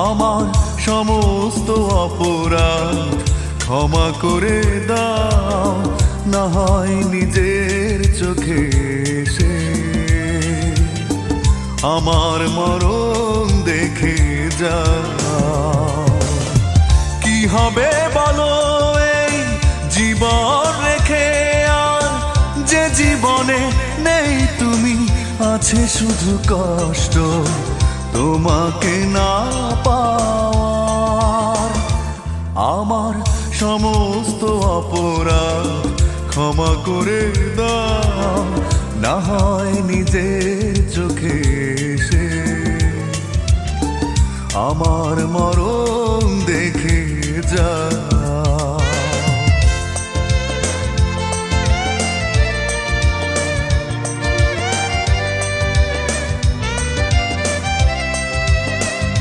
আমার সমস্ত অপরাধ ক্ষমা করে দাও, না হয় নিজের চোখে এসে আমার মরণ দেখে যাও। কি হবে বলো এই জীবন রেখে, আর যে জীবনে নেই তুমি, আছে শুধু কষ্ট তোমাকে না পাওয়ার। আমার সমস্ত অপরাধ ক্ষমা করে দাও, না হয় নিজের চোখে এসে আমার মরণ দেখে যাও।